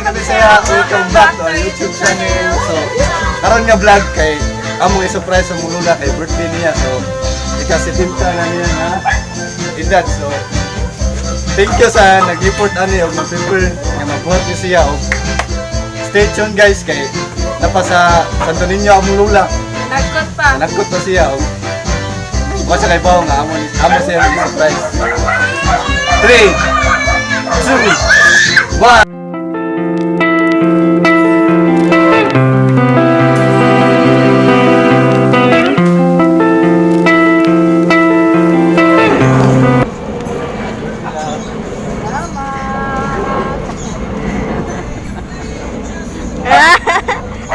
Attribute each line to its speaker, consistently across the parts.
Speaker 1: kami saya welcome back to our YouTube channel. So, karon nga vlog kay among i-surprise sa mulula kay birthday niya. So, ika-70 na niya na edad. So, thank you sa nag-report ani og mag-prepare nga mabuhat niyo siya og stay tuned guys kay napasa Santo Niño ang mulula.
Speaker 2: Nagkot pa.
Speaker 1: Nagkot pa siya og wasa kay bawo nga amo siya i-surprise. 3 2 1.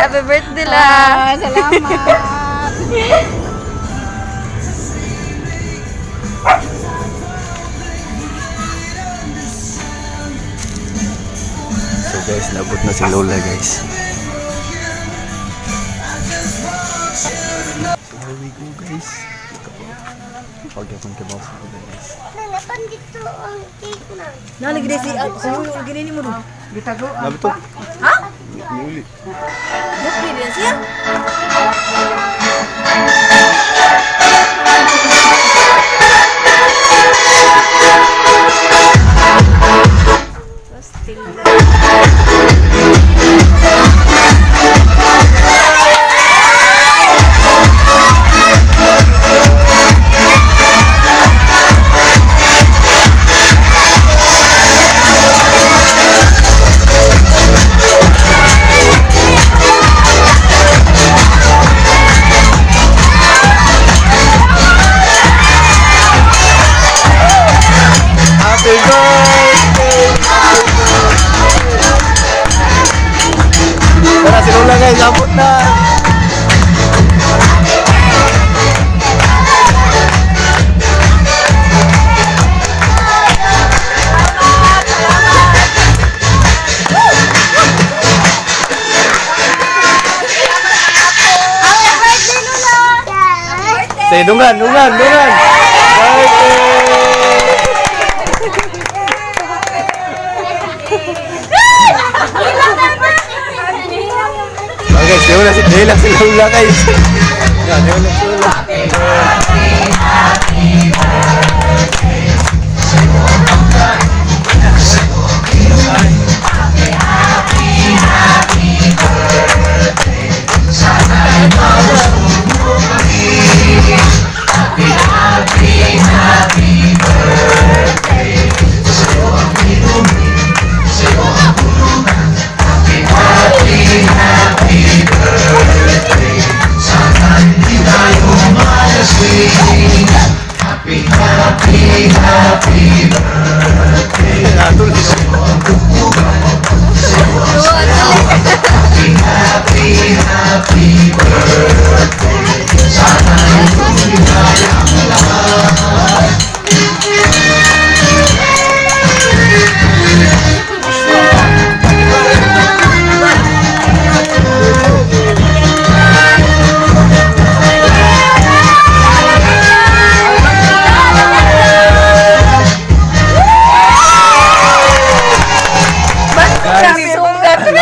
Speaker 2: Happy birthday la.
Speaker 3: Salamat.
Speaker 1: So guys, nabot na si Lola guys. So here we go guys. Pag-yapon ka ba sa Lola guys?
Speaker 3: Nanapan dito ang cake na.
Speaker 2: Naligre si Yulo gini mo do.
Speaker 3: Bitago.
Speaker 1: Nabito?
Speaker 2: Ha?
Speaker 1: Yuli.
Speaker 2: Birthday din siya.
Speaker 1: Happy birthday! Tara si Lola guys, abot na! Say dungan! Birthday! Okay, siya lang si Lola guys. Yan, siya lang si Lola.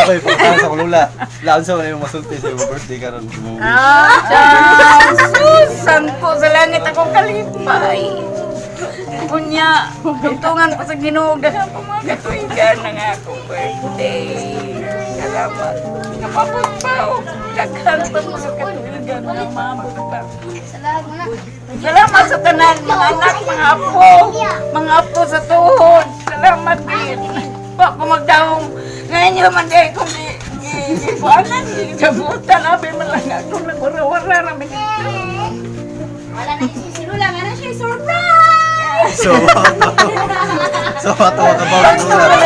Speaker 1: Okay, punta sa Lola. Laon sa mga masulti sa iyong birthday karon.
Speaker 2: Susan ko sa langit ako kalipay. Kunya, tuntungan pa sa Ginoo daghang pa mga katuigan ng akong birthday. Salamat. Nga mabot pa o daghang pa mga katuigan nga mabot pa. Salamat sa tanan mga anak, mga apo sa tuhod. Salamat din. Pa ko magdahong ngayon yung manday kung di kuanan, di sabutan, abay man lang ako nagwara-wara namin.
Speaker 3: Wala na si Lula, nga na siya surprise!
Speaker 1: So matawa ka ba si Lola?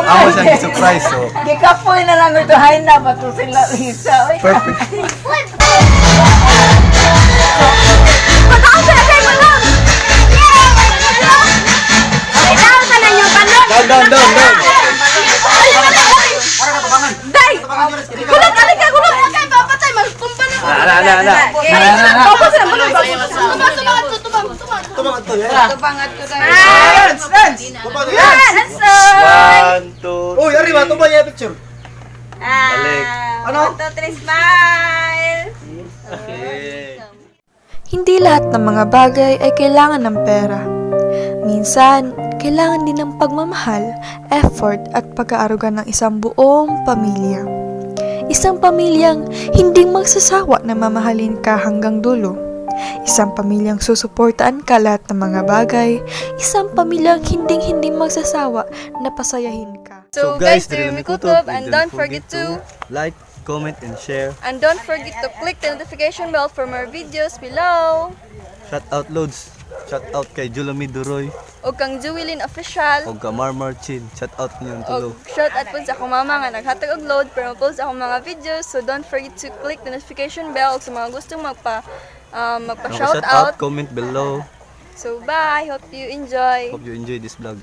Speaker 1: Ako siya surprise so.
Speaker 2: Gikapoy na lang ito, hay na ba ito sila Lisa?
Speaker 1: Perfect.
Speaker 3: Pagkaon sa lagay mo lang! Ay, down ka na yung balon!
Speaker 1: Down!
Speaker 3: Day! Gulat! Okay, papatay! Magkumpa na!
Speaker 1: Ala.
Speaker 3: Tapos na, balon! Tumangat to!
Speaker 1: Dance!
Speaker 3: Dance!
Speaker 1: 1, 2. Uy, ari ba to?
Speaker 4: ba yung picture?
Speaker 1: Balik.
Speaker 4: Ano?
Speaker 3: 1, 2, 3, smile!
Speaker 1: Okay.
Speaker 5: Hindi lahat ng mga bagay ay kailangan ng pera. Minsan, kailangan din ng pagmamahal, effort at pag-aaruga ng isang buong pamilya. Isang pamilyang hindi magsasawa na mamahalin ka hanggang dulo. Isang pamilyang susuportaan ka lahat ng mga bagay. Isang pamilyang hindi magsasawa na pasayahin ka.
Speaker 1: So guys, Diri Lami Kutob, and don't forget to like, comment, and share.
Speaker 5: And don't forget to click the notification bell for more videos below.
Speaker 1: Shout out loads. Shout out kay Julami Duroy
Speaker 5: O kang Jewelin Official.
Speaker 1: o ka Marmar Chin. Shout out niyo tulo.
Speaker 5: O shout out po sa akong mama nga naghatag og load pero post akong mga videos. So don't forget to click the notification bell sa mga gustong magpa-shout out.
Speaker 1: Comment below.
Speaker 5: So bye. Hope you enjoy.
Speaker 1: Hope you enjoy this vlog.